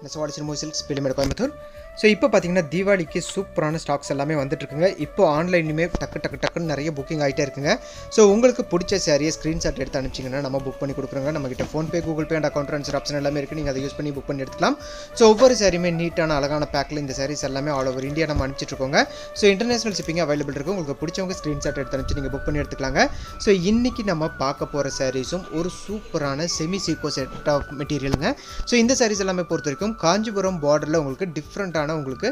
நெசவாளிச்சல் மூசில்க்ஸ் பிலிமேடு Coimbatore. So இப்போ பார்த்தீங்கன்னா தீபாவளிக்கு சூப்பரான ஸ்டாக்ஸ் எல்லாமே வந்துட்டுருக்குங்க. இப்போ ஆன்லைன்லையுமே டக்குன்னு நிறைய புக்கிங் ஆகிட்டே இருக்குங்க. ஸோ உங்களுக்கு பிடிச்ச சாரியை ஸ்க்ரீன்ஷாட் எடுத்து அனுப்பிச்சிங்கன்னா நம்ம புக் பண்ணி கொடுக்குறோங்க. நம்மகிட்ட PhonePe, Google pay and account transfer option எல்லாமே இருக்குது. நீங்கள் அதை யூஸ் பண்ணி புக் பண்ணி எடுத்துக்கலாம். ஸோ ஒவ்வொரு சாரியுமே நீட்டான அழகான பேக்கில் இந்த சாரீஸ் எல்லாமே ஆல் ஓவர் இந்தியா நம்ம அனுப்பிச்சிட்ருக்கோங்க. ஸோ இன்டர்நேஷனல் ஷிப்பிங் அவைலபிள் இருக்குது. உங்களுக்கு பிடிச்சவங்க ஸ்க்ரீன்ஷாட் எடுத்து அனுப்பிச்சு நீங்கள் புக் பண்ணி எடுத்துக்கலாங்க. ஸோ இன்றைக்கி நம்ம பார்க்க போகிற சாரீஸும் ஒரு சூப்பரான செமி சீக்கோ செட் ஆஃப் மெட்டீரியலுங்க. ஸோ இந்த சாரீஸ் எல்லாமே பொறுத்த வரைக்கும் காஞ்சிபுரம் பார்டரில் உங்களுக்கு டிஃப்ரெண்ட்டான உங்களுக்கு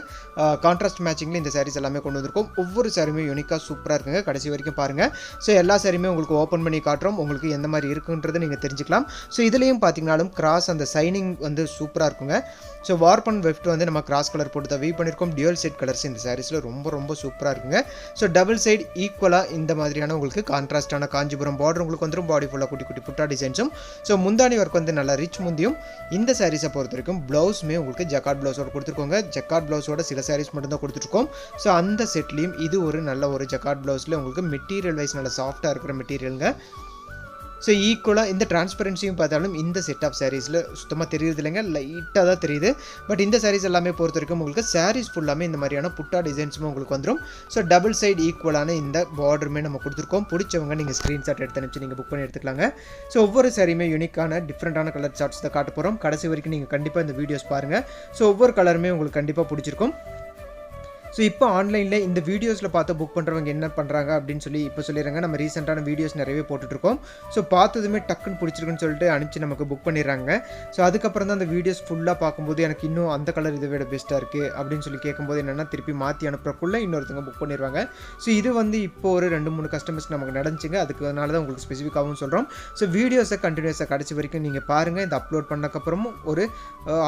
கான்ட்ராஸ்ட் மேட்சிங்கில் இந்த சாரீஸ் எல்லாமே கொண்டு வந்திருக்கும். ஒவ்வொரு சாரியுமே யூனிக்காக சூப்பராக இருக்குங்க. கடைசி வரைக்கும் பாருங்கள். ஸோ எல்லா சாரியுமே உங்களுக்கு ஓப்பன் பண்ணி காட்டுறோம். உங்களுக்கு எந்த மாதிரி இருக்குன்றதை நீங்கள் தெரிஞ்சுக்கலாம். ஸோ இதுலேயும் பார்த்தீங்கன்னாலும் கிராஸ் அந்த சைனிங் வந்து சூப்பராக இருக்குங்க. ஸோ வார்ப் அண்ட் வெஃப்ட் வந்து நம்ம கிராஸ் கலர் போட்டு தான் வீவ் பண்ணியிருக்கோம். டியூவல் சைட் கலர்ஸ் இந்த சாரீஸில் ரொம்ப சூப்பராக இருக்குங்க. ஸோ டபுள் சைடு ஈக்குவலாக இந்த மாதிரியான உங்களுக்கு கான்ட்ராஸ்டான காஞ்சிபுரம் பார்டர் உங்களுக்கு வந்துடும். பாடி ஃபுல்லாக குட்டி குட்டி புட்டா டிசைன்ஸும். ஸோ முந்தானி ஒர்க் வந்து நல்லா ரிச் முந்தியும். இந்த சாரீஸை பொறுத்த வரைக்கும் ப்ளவுஸுமே உங்களுக்கு ஜக்கார்ட் ப்ளவுஸோட கொடுத்துருக்கோங்க. ஜக்கார்ட் ப்ளவுஸோட சில சாரீஸ் மட்டும் தான் கொடுத்துருக்கோம். ஸோ அந்த செட்லேயும் இது ஒரு நல்ல ஒரு ஜக்கார்ட் ப்ளவுஸில் உங்களுக்கு மெட்டீரியல் வைஸ் நல்லா சாஃப்டாக இருக்கிற மெட்டீரியலுங்க. ஸோ ஈக்குவலாக இந்த டிரான்ஸ்பரன்சியும் பார்த்தாலும் இந்த செட் ஆஃப் சாரீஸில் சுத்தமாக தெரியுது இல்லைங்க, லைட்டாக தான் தெரியுது. பட் இந்த சாரீஸ் எல்லாமே பொறுத்த வரைக்கும் உங்களுக்கு சாரீஸ் ஃபுல்லாமே இந்த மாதிரியான புட்டா டிசைன்ஸுமே உங்களுக்கு வந்துடும். ஸோ டபுள் சைடு ஈக்குவலான இந்த பார்டருமே நம்ம கொடுத்துருக்கோம். பிடிச்சவங்க நீங்கள் ஸ்க்ரீன்ஷாட் எடுத்து அனுப்பிச்சு நீங்கள் புக் பண்ணி எடுத்துக்கலாங்க. ஸோ ஒவ்வொரு சாரியுமே யூனிக்கான டிஃப்ரெண்ட்டான கலர் சார்ட்ஸ் தான் காட்ட போகிறோம். கடைசி வரைக்கும் நீங்கள் கண்டிப்பாக இந்த வீடியோஸ் பாருங்கள். ஸோ ஒவ்வொரு கலருமே உங்களுக்கு கண்டிப்பாக பிடிச்சிருக்கும். ஸோ இப்போ ஆன்லைனில் இந்த வீடியோஸில் பார்த்து புக் பண்ணுறவங்க என்ன பண்ணுறாங்க அப்படின்னு சொல்லி இப்போ சொல்லிடுறாங்க. நம்ம ரீசெண்டான வீடியோஸ் நிறையவே போட்டுட்ருக்கோம். ஸோ பார்த்ததுமே டக்குன்னு பிடிச்சிருக்குன்னு சொல்லிட்டு அனுப்பிச்சு நமக்கு புக் பண்ணிடுறாங்க. ஸோ அதுக்கப்புறம் தான் அந்த வீடியோஸ் ஃபுல்லாக பார்க்கும்போது எனக்கு இன்னும் அந்த கலர் இதை விட பெஸ்ட்டாக இருக்குது அப்படின்னு சொல்லி கேட்கும்போது என்னென்னா திருப்பி மாற்றி அனுப்புறக்குள்ளே இன்னொருத்தவங்க புக் பண்ணிடுவாங்க. ஸோ இது வந்து இப்போ ஒரு 2-3 கஸ்டமர்ஸ்க்கு நமக்கு நடந்துச்சுங்க. அதுக்குனால தான் உங்களுக்கு ஸ்பெசிஃபிக்காகவும் சொல்கிறோம். ஸோ வீடியோஸை கண்டினியூஸாக கடைசி வரைக்கும் நீங்கள் பாருங்கள். இந்த அப்லோட் பண்ணக்கப்புறமும் ஒரு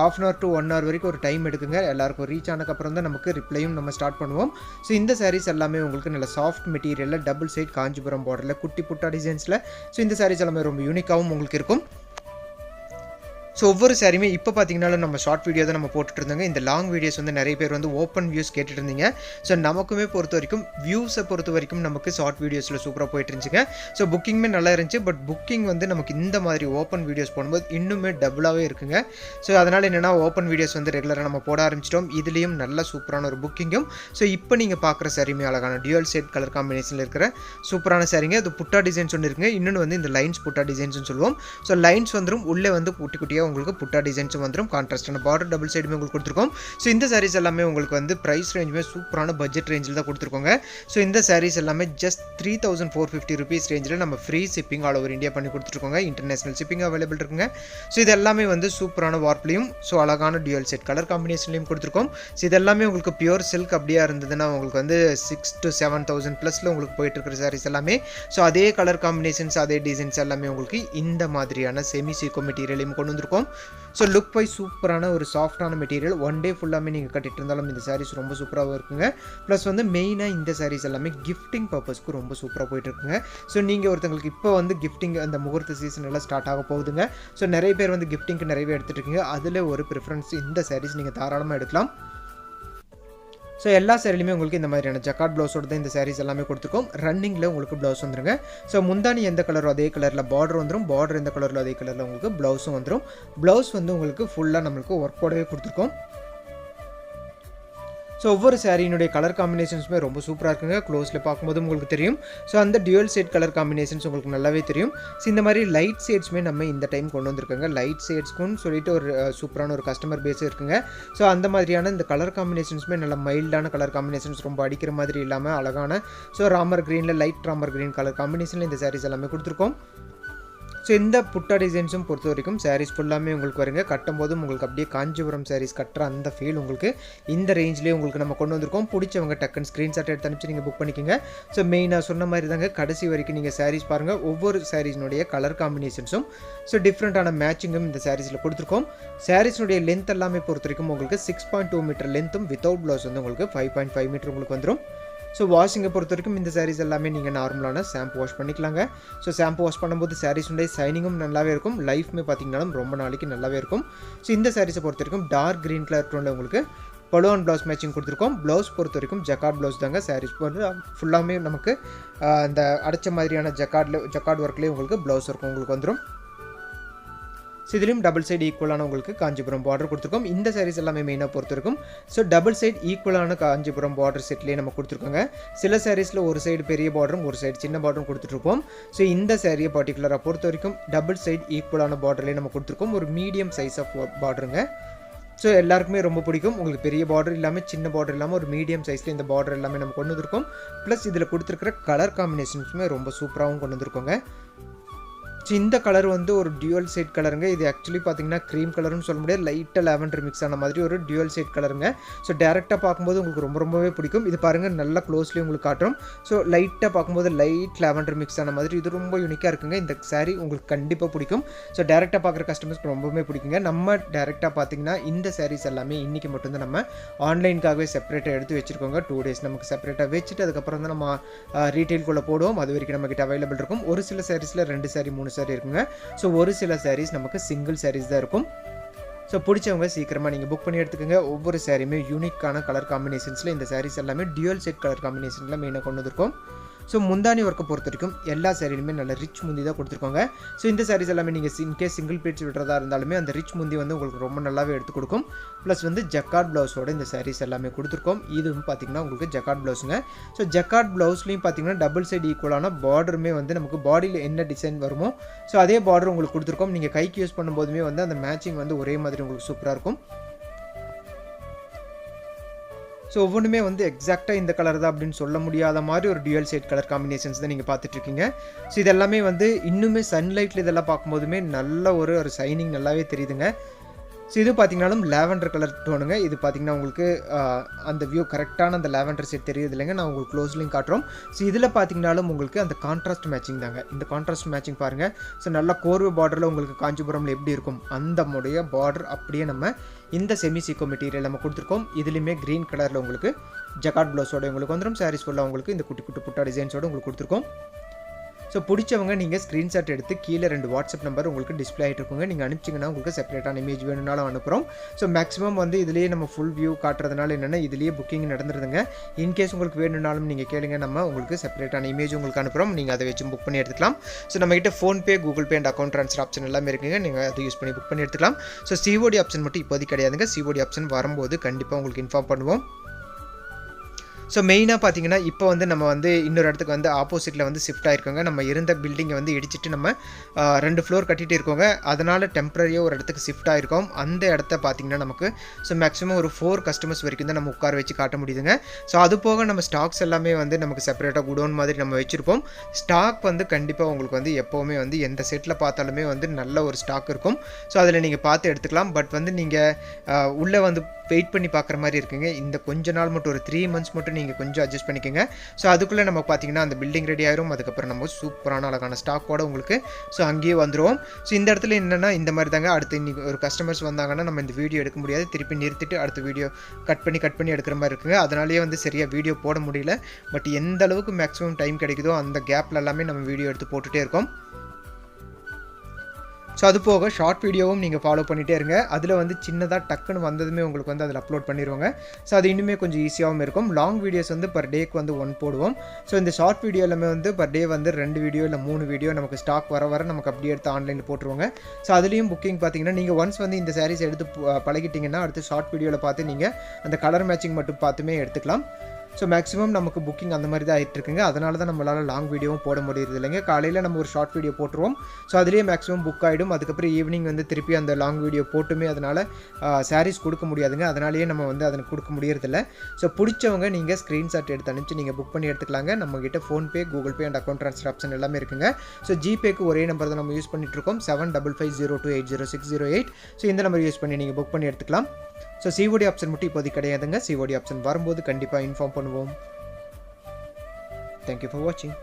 ½ hour to 1 hour வரைக்கும் ஒரு டைம் எடுக்குங்க. எல்லாருக்கும் ரீச் ஆனக்கப்புறம் தான் நமக்கு ரிப்ளையும் நம்ம ஸ்டார்ட் பண்ணுவோம். ஸோ இந்த சாரீஸ் எல்லாமே உங்களுக்கு நல்ல சாஃப்ட் மெட்டீரியலில் டபுள் சைட் காஞ்சிபுரம் பார்டரில் குட்டி புட்டா டிசைன்ஸில். ஸோ இந்த சாரீஸ் எல்லாமே ரொம்ப யூனிக்காகவும் உங்களுக்கு இருக்கும். ஸோ ஒவ்வொரு சாரியுமே இப்போ பார்த்தீங்கன்னாலும் நம்ம ஷார்ட் வீடியோ தான் நம்ம போட்டுட்டு இருந்தாங்க. இந்த லாங் வீடியோஸ் வந்து நிறைய பேர் வந்து ஓப்பன் வியூஸ் கேட்டுட்டு இருந்தீங்க. ஸோ நமக்குமே பொறுத்த வரைக்கும் வியூஸை பொறுத்த வரைக்கும் நமக்கு ஷார்ட் வீடியோஸில் சூப்பராக போயிட்டு இருந்துச்சுங்க. ஸோ புக்கிங்குமே நல்லா இருந்துச்சு. பட் புக்கிங் வந்து நமக்கு இந்த மாதிரி ஓப்பன் வீடியோஸ் போடும்போது இன்னுமே டபுளாகவே இருக்குங்க. ஸோ அதனால் என்னென்னா ஓப்பன் வீடியோஸ் வந்து ரெகுலராக நம்ம போட ஆரம்பிச்சிட்டோம். இதுலேயும் நல்ல சூப்பரான ஒரு புக்கிங்கும். ஸோ இப்போ நீங்கள் பார்க்குற சாரியுமே அழகான டியூவல் செட் கலர் காம்பினேஷனில் இருக்கிற சூப்பரான சாரிங்க. அது புட்டா டிசைன்ஸ் ஒன்று இருக்குங்க. இன்னொன்று வந்து இந்த லைன்ஸ் புட்டா டிசைன்ஸ்னு சொல்லுவோம். ஸோ லைன்ஸ் வந்துடும், உள்ளே வந்து குட்டி குட்டியாக உங்களுக்கு புட்டா டிசைன்ஸும் வந்துடும். கான்ட்ராஸ்டான பார்டர் டபுள் சைடுமே உங்களுக்கு கொடுத்துருக்கோம். ஸோ இந்த சாரீஸ் எல்லாமே உங்களுக்கு வந்து ப்ரைஸ் ரேஞ்சுமே சூப்பரான பட்ஜெட் ரேஞ்சில் தான் கொடுத்துருக்கோங்க. ஸோ இந்த சாரீஸ் எல்லாமே ஜஸ்ட் 3450 rupees ரேஞ்சில் நம்ம free shipping all over India பண்ணி கொடுத்துருக்கோங்க. இன்டர்நேஷனல் ஷிப்பிங் அவைலபிள் இருக்குங்க. ஸோ இது எல்லாமே வந்து சூப்பரான வார்ப்லையும் ஸோ அழகான டியூவல் செட் கலர் காம்பினேஷன்லையும் கொடுத்துருக்கோம். ஸோ இது எல்லாமே உங்களுக்கு பியூர் சில்க் அப்படியே இருந்ததுன்னா உங்களுக்கு வந்து 6,000 to 7,000 ப்ளஸில் உங்களுக்கு போயிட்டு இருக்கிற சாரீஸ் எல்லாமே. ஸோ அதே கலர் காம்பினேஷன்ஸ் அதே டிசைன்ஸ் எல்லாமே உங்களுக்கு இந்த மாதிரியான செமி சீக்கோ மெட்டீரியலையும் கொண்டு வந்திருக்கோம். ஸோ லுக் வைஸ் சூப்பரான ஒரு சாஃப்டான மெட்டீரியல். ஒன் டே ஃபுல்லாமே நீங்கள் கட்டிட்டு இருந்தாலும் இந்த சாரீஸ் ரொம்ப சூப்பராகவும் இருக்குங்க. ப்ளஸ் வந்து மெயினாக இந்த சாரீஸ் எல்லாமே கிஃப்டிங் பர்பஸ்க்கு ரொம்ப சூப்பராக போயிட்டு இருக்குங்க. ஸோ நீங்கள் ஒருத்தங்களுக்கு இப்போ வந்து கிஃப்டிங் அந்த முகூர்த்த சீசன் எல்லாம் ஸ்டார்ட் ஆக போகுதுங்க. ஸோ நிறைய பேர் வந்து கிஃப்டிங்க்கு நிறையவே எடுத்துகிட்டு இருக்கீங்க. அதில் ஒரு ப்ரிஃபரன்ஸ் இந்த சாரீஸ் நீங்கள் தாராளமாக எடுக்கலாம். ஸோ எல்லா சாரிலையுமே உங்களுக்கு இந்த மாதிரியான ஜக்கார்ட் ப்ளவுஸோட தான் இந்த சாரீஸ் எல்லாமே கொடுத்துருக்கோம். ரன்னிங்கில் உங்களுக்கு ப்ளவுஸ் வந்துருங்க. ஸோ முந்தானி எந்த கலரோ அதே கலரில் பார்டர் வந்துடும். பார்டர் எந்த கலரில் அதே கலரில் உங்களுக்கு ப்ளவுஸும் வந்துடும். ப்ளவுஸ் வந்து உங்களுக்கு ஃபுல்லாக நம்மளுக்கு ஒர்க்கோடவே கொடுத்துருக்கோம். ஸோ ஒவ்வொரு சாரியினுடைய கலர் காம்பினேஷன்ஸுமே ரொம்ப சூப்பராக இருக்குங்க. க்ளோஸில் பார்க்கும்போது உங்களுக்கு தெரியும். ஸோ அந்த டியூவல் ஷேட் கலர் காம்பினேஷன்ஸ் உங்களுக்கு நல்லாவே தெரியும். ஸோ இந்த மாதிரி லைட் ஷேட்ஸுமே நம்ம இந்த டைம் கொண்டு வந்திருக்காங்க. லைட் ஷேட்ஸ்க்குன்னு சொல்லிட்டு ஒரு சூப்பரான ஒரு கஸ்டமர் பேஸ் இருக்குங்க. ஸோ அந்த மாதிரியான இந்த கலர் காம்பினேஷன்ஸுமே நல்ல மைல்டான கலர் காம்பினேஷன்ஸ், ரொம்ப அடிக்கிற மாதிரி இல்லாமல் அழகான ஸோ ராமர் க்ரீனில் லைட் ராமர் க்ரீன் கலர் காம்பினேஷனில் இந்த சாரீஸ் எல்லாமே கொடுத்துருக்கோம். ஸோ இந்த புட்டா டிசைன்ஸும் பொறுத்த வரைக்கும் சாரீஸ் ஃபுல்லாமே உங்களுக்கு வருங்க. கட்டும் போதும் உங்களுக்கு அப்படியே காஞ்சிபுரம் சாரீஸ் கட்டுற அந்த ஃபீல் உங்களுக்கு இந்த ரேஞ்சிலே உங்களுக்கு நம்ம கொண்டு வந்திருக்கோம். பிடிச்சவங்க டக்குன்னு ஸ்க்ரீன்ஷாட் எடுத்து அனுப்பிச்சு நீங்கள் புக் பண்ணிக்கோங்க. ஸோ மெயினாக சொன்ன மாதிரி தாங்க கடைசி வரைக்கும் நீங்கள் சாரீஸ் பாருங்கள். ஒவ்வொரு சாரீஸ்னுடைய கலர் காம்பினேஷன்ஸும் ஸோ டிஃப்ரெண்ட்டான மேட்சிங்கும் இந்த சாரீஸில் கொடுத்துருக்கோம். சாரீஸ்னுடைய லென்த் எல்லாமே பொறுத்த வரைக்கும் உங்களுக்கு 6.2 மீட்டர் லென்த்தும் வித்தவுட் ப்ளவுஸ் வந்து உங்களுக்கு 5.5 மீட்டர் உங்களுக்கு வந்துடும். ஸோ வாஷிங்கை பொறுத்த வரைக்கும் இந்த சாரீஸ் எல்லாமே நீங்கள் நார்மலான ஷாம்பு வாஷ் பண்ணிக்கலாங்க. ஸோ ஷாம்பு வாஷ் பண்ணும்போது சாரீஸுடைய ஷைனிங்கும் நல்லாவே இருக்கும். லைஃப்மே பார்த்தீங்கன்னாலும் ரொம்ப நாளைக்கு நல்லாவே இருக்கும். ஸோ இந்த சாரீஸை பொறுத்த வரைக்கும் டார்க் க்ரீன் கலர் டோனில் உங்களுக்கு பலூன் ப்ளவுஸ் மேட்சிங் கொடுத்துருக்கோம். ப்ளவுஸ் பொறுத்த வரைக்கும் ஜக்கார்ட் ப்ளவுஸ் தாங்க. சாரீஸ் வந்து ஃபுல்லாமே நமக்கு அந்த அடைச்ச மாதிரியான ஜக்கார்ட் ஒர்க்லேயே உங்களுக்கு ப்ளவுஸ் இருக்கும் உங்களுக்கு வந்துடும். ஸோ இதுலேயும் டபுள் சைடு ஈக்குவலான உங்களுக்கு காஞ்சிபுரம் பார்டர் கொடுத்துருக்கோம். இந்த சாரீஸ் எல்லாமே மெயினாக பொறுத்த இருக்கும். ஸோ டபுள் சைடு ஈக்குவலான காஞ்சிபுரம் பார்டர் செட்லேயே நம்ம கொடுத்துருக்கோங்க. சில சாரீஸில் ஒரு சைடு பெரிய பார்டரும் ஒரு சைடு சின்ன பார்டரும் கொடுத்துட்ருப்போம். ஸோ இந்த சாரியை பர்டிகுலராக பொறுத்த வரைக்கும் டபுள் சைடு ஈக்குவலான பார்டர்லேயே நம்ம கொடுத்துருக்கோம். ஒரு மீடியம் சைஸ் ஆஃப் பார்டருங்க. ஸோ எல்லாருக்குமே ரொம்ப பிடிக்கும். உங்களுக்கு பெரிய பார்டர் இல்லாமல் சின்ன பார்டர் இல்லாமல் ஒரு மீடியம் சைஸில் இந்த பார்டர் எல்லாமே நம்ம கொண்டு வந்திருக்கோம். ப்ளஸ் இதில் கொடுத்துருக்கிற கலர் காம்பினேஷன்ஸுமே ரொம்ப சூப்பராகவும் கொண்டு வந்திருக்கோங்க. ஸோ இந்த கலர் வந்து ஒரு டியூவல் சைட் கலருங்க. இது ஆக்சுவலி பார்த்தீங்கன்னா க்ரீம் கலர்னு சொல்ல முடியாது, லைட்டாக லாவெண்டர் மிக்ஸ் ஆன மாதிரி ஒரு டியூவல் சைட் கலருங்க. ஸோ டேரெக்டாக பார்க்கும்போது உங்களுக்கு ரொம்பவே பிடிக்கும். இது பாருங்கள், நல்லா க்ளோஸ்லி உங்களுக்கு காட்டுறோம். ஸோ லைட்டாக பார்க்கும்போது லைட் லாவெண்டர் மிக்ஸ் ஆன மாதிரி இது ரொம்ப யூனிக்காக இருக்குங்க. இந்த சாரீ உங்களுக்கு கண்டிப்பாக பிடிக்கும். ஸோ டேரெக்டாக பார்க்குற கஸ்டமர்ஸ்க்கு ரொம்பவே பிடிக்குங்க. நம்ம டேரெக்டாக பார்த்தீங்கன்னா இந்த சாரீஸ் எல்லாமே இன்றைக்கி மட்டும்தான் நம்ம ஆன்லைனுக்காகவே செப்பரேட்டாக எடுத்து வச்சுருக்கோங்க. 2 days நமக்கு செப்பரேட்டாக வச்சுட்டு அதுக்கப்புறம் தான் நம்ம ரீட்டெயில்குள்ளே போடுவோம். அது வரைக்கும் நம்மக்கிட்ட அவைலபிள் இருக்கும். ஒரு சில சாரீஸில் 2 சாரீ 3 சாரீ இருக்குங்க. ஸோ ஒரு சில சாரீஸ் நமக்கு சிங்கிள் சாரீஸ் தான் இருக்கும். ஸோ பிடிச்சவங்க சீக்கிரமாக நீங்கள் புக் பண்ணி எடுத்துக்கோங்க. ஒவ்வொரு சாரியுமே யூனிக்கான கலர் காம்பினேஷன்ஸில் இந்த சாரீஸ் எல்லாமே டியூவல் செட் கலர் காம்பினேஷனில் மெயினாக கொண்டு வந்திருக்கோம். ஸோ முந்தானி ஒர்க்கை பொறுத்த வரைக்கும் எல்லா சாரிலுமே நல்ல ரிச் முந்தி தான் கொடுத்துருக்கோங்க. ஸோ இந்த சாரீஸ் எல்லாமே நீங்கள் இன்கேஸ் சிங்கிள் பீட்ஸ் விடுறதா இருந்தாலுமே அந்த ரிச் முந்தி வந்து உங்களுக்கு ரொம்ப நல்லாவே எடுத்து கொடுக்கும். ப்ளஸ் வந்து ஜக்கார்ட் ப்ளவுஸோட இந்த சாரீஸ் எல்லாமே கொடுத்துருக்கோம். இதுவும் பார்த்தீங்கன்னா உங்களுக்கு ஜக்கார்ட் ப்ளவுஸுங்க. ஸோ ஜக்கார்ட் ப்ளவுஸ்லையும் பார்த்தீங்கன்னா டபுள் சைடு ஈக்குவலான பார்டருமே வந்து நமக்கு பாடியில் என்ன டிசைன் வருமோ ஸோ அதே பார்டர் உங்களுக்கு கொடுத்துருக்கோம். நீங்கள் கைக்கு யூஸ் பண்ணும்போதுமே வந்து அந்த மேட்சிங் வந்து ஒரே மாதிரி உங்களுக்கு சூப்பராக இருக்கும். ஸோ ஒவ்வொன்றுமே வந்து எக்ஸாக்டாக இந்த கலர் தான் அப்படின்னு சொல்ல முடியாத மாதிரி ஒரு டியூவல் சைட் கலர் காம்பினேஷன்ஸ் தான் நீங்கள் பார்த்துட்ருக்கீங்க. ஸோ இதெல்லாமே வந்து இன்னுமே சன்லைட்டில் இதெல்லாம் பார்க்கும்போதுமே நல்ல ஒரு ஷைனிங் நல்லாவே தெரியுதுங்க. ஸோ இது பார்த்தீங்கன்னாலும் லாவெண்டர் கலர் டோனுங்க. இது பார்த்தீங்கன்னா உங்களுக்கு அந்த வியூ கரெக்டான அந்த லாவெண்டர் செட் தெரியுது இல்லைங்க. நான் உங்களுக்கு க்ளோஸ்லையும் காட்டுறோம். ஸோ இதில் பார்த்தீங்கன்னாலும் உங்களுக்கு அந்த கான்ட்ராஸ்ட் மேட்சிங் தாங்க. இந்த கான்ட்ராஸ்ட் மேட்சிங் பாருங்கள். ஸோ நல்லா கோர்வை பார்டரில் உங்களுக்கு காஞ்சிபுரமில் எப்படி இருக்கும் அந்த உடைய பார்டர் அப்படியே நம்ம இந்த செமி சீக்கோ மெட்டீரியல் நம்ம கொடுத்துருக்கோம். இதுலேயுமே க்ரீன் கலரில் உங்களுக்கு ஜக்கார்ட் ப்ளவுஸோட உங்களுக்கு வந்துடும். சாரீஸ் ஃபுல்லாக உங்களுக்கு இந்த குட்டி குட்டி புட்டா டிசைன்ஸோடு உங்களுக்கு கொடுத்துருக்கோம். ஸோ பிடிச்சவங்க நீங்கள் ஸ்க்ரீன்ஷாட் எடுத்து கீழே 2 வாட்ஸ்அப் நம்பர் உங்களுக்கு டிஸ்பிளே ஆகிட்டு இருக்குங்க. நீங்கள் அனுப்பிச்சிங்கன்னா உங்களுக்கு செப்பரேட்டான இமேஜ் வேணும்னாலும் அனுப்புகிறோம். ஸோ மேக்ஸிமம் வந்து இதுலேயே நம்ம ஃபுல் வியூ காட்டுறதுனால என்னென்னா இதுலேயே புக்கிங் நடந்துருதுங்க. இன்கேஸ் உங்களுக்கு வேணும்னாலும் நீங்கள் கேளுங்க, நம்ம உங்களுக்கு செப்பரேட்டான இமேஜ் உங்களுக்கு அனுப்புகிறோம். நீங்கள் அதை வச்சு புக் பண்ணி எடுத்துக்கலாம். ஸோ நம்மகிட்ட PhonePe, Google pay and account transfer option எல்லாமே இருக்குங்க. நீங்கள் அதை யூஸ் பண்ணி புக் பண்ணி எடுத்துக்கலாம். ஸோ சிஓடி ஆப்ஷன் மட்டும் இப்போதைக்கு கிடையாதுங்க. சிஓடி ஆப்ஷன் வரும்போது கண்டிப்பாக உங்களுக்கு இன்ஃபார்ம் பண்ணுவோம். ஸோ மெயினாக பார்த்தீங்கன்னா இப்போ வந்து நம்ம வந்து இன்னொரு இடத்துக்கு வந்து ஆப்போசிட்டில் வந்து ஷிஃப்ட் ஆகிருக்கோங்க. நம்ம இருந்த பில்டிங்கை வந்து இடிச்சிட்டு நம்ம 2 ஃப்ளோர் கட்டிகிட்டு இருக்கோங்க. அதனால் டெம்பரரியாக ஒரு இடத்துக்கு ஷிஃப்ட் ஆகிருக்கோம். அந்த இடத்த பார்த்தீங்கன்னா நமக்கு ஸோ மேக்ஸிமம் ஒரு 4 கஸ்டமர்ஸ் வரைக்கும் தான் நம்ம உட்கார வச்சு காட்ட முடியுதுங்க. ஸோ அது போக நம்ம ஸ்டாக்ஸ் எல்லாமே வந்து நமக்கு செப்பரேட்டாக குடோன் மாதிரி நம்ம வச்சுருப்போம். ஸ்டாக் வந்து கண்டிப்பாக உங்களுக்கு வந்து எப்போவுமே வந்து எந்த செட்டில் பார்த்தாலுமே வந்து நல்ல ஒரு ஸ்டாக் இருக்கும். ஸோ அதில் நீங்கள் பார்த்து எடுத்துக்கலாம். பட் வந்து நீங்கள் உள்ளே வந்து வெயிட் பண்ணி பார்க்குற மாதிரி இருக்குங்க. இந்த கொஞ்ச நாள் மட்டும் ஒரு 3 months மட்டும் நீங்கள் கொஞ்சம் அட்ஜஸ்ட் பண்ணிக்கோங்க. ஸோ அதுக்குள்ளே நம்ம பார்த்தீங்கன்னா அந்த பில்டிங் ரெடி ஆயிரும். அதுக்கப்புறம் நம்ம சூப்பரான அழகான ஸ்டாக்கோட உங்களுக்கு ஸோ அங்கேயே வந்துடுவோம். ஸோ இந்த இடத்துல என்னென்னா இந்த மாதிரி தாங்க. அடுத்து இன்றைக்கி ஒரு கஸ்டமர்ஸ் வந்தாங்கன்னா நம்ம இந்த வீடியோ எடுக்க முடியாது. திருப்பி நிறுத்திட்டு அடுத்த வீடியோ கட் பண்ணி எடுக்கிற மாதிரி இருக்குங்க. அதனாலேயே வந்து சரியாக வீடியோ போட முடியல. பட் எந்த அளவுக்கு மேக்ஸிமம் டைம் கிடைக்குதோ அந்த கேப்பில் எல்லாமே நம்ம வீடியோ எடுத்து போட்டுகிட்டே இருக்கோம். ஸோ அது போக ஷார்ட் வீடியோவும் நீங்கள் ஃபாலோ பண்ணிகிட்டே இருங்க. அதில் வந்து சின்னதாக டக்குன்னு வந்ததுமே உங்களுக்கு வந்து அதில் அப்லோட் பண்ணிடுவாங்க. ஸோ அது இன்னுமே கொஞ்சம் ஈஸியாகவும் இருக்கும். லாங் வீடியோஸ் வந்து பர் டேக்கு வந்து 1 போடுவோம். ஸோ இந்த ஷார்ட் வீடியோ எல்லாமே வந்து பர் டே வந்து 2 வீடியோ இல்லை 3 வீடியோ நமக்கு ஸ்டாக் வர நமக்கு அப்படியே எடுத்து ஆன்லைனில் போட்டுருவாங்க. ஸோ அதுலேயும் புக்கிங் பார்த்தீங்கன்னா நீங்கள் ஒன்ஸ் வந்து இந்த சாரீஸ் எடுத்து பழகிட்டிங்கன்னா அடுத்து ஷார்ட் வீடியோவில் பார்த்து நீங்கள் அந்த கலர் மேட்சிங் மட்டும் பார்த்துமே எடுத்துக்கலாம். ஸோ மேக்ஸிமம் நமக்கு புக்கிங் அந்த மாதிரி தான் ஆகிட்டு இருக்குங்க. அதனால தான் நம்மளால் லாங் வீடியோவும் போட முடியுது இல்லைங்க. காலையில் நம்ம ஒரு ஷார்ட் வீடியோ போட்டுருவோம். ஸோ அதுலேயே மேக்ஸிமம் புக் ஆகிடும். அதுக்கப்புறம் ஈவினிங் வந்து திருப்பி அந்த லாங் வீடியோ போட்டுமே அதனால் சாரீஸ் கொடுக்க முடியாதுங்க. அதனாலேயே நம்ம வந்து அதை கொடுக்க முடியறதில்ல. ஸோ பிடிச்சவங்க நீங்கள் ஸ்க்ரீன்ஷாட் எடுத்து அனுப்பிச்சு நீங்கள் புக் பண்ணி எடுத்துக்கலாங்க. நம்மகிட்ட PhonePe, Google pay and account transfer option எல்லாமே இருக்குங்க. ஸோ ஜிபேக்கு ஒரே நம்பர் தான் நம்ம யூஸ் பண்ணிட்டுருக்கோம். 7550280608. ஸோ இந்த நம்பர் யூஸ் பண்ணி நீங்கள் புக் பண்ணி எடுத்துக்கலாம். ஸோ சிஓடி ஆப்ஷன் மட்டும் இப்போதைக்கு கிடையாதுங்க. சிஓடி ஆப்ஷன் வரும்போது கண்டிப்பாக இன்ஃபார்ம் பண்ணுவோம். தேங்க்யூ ஃபார் வாட்சிங்.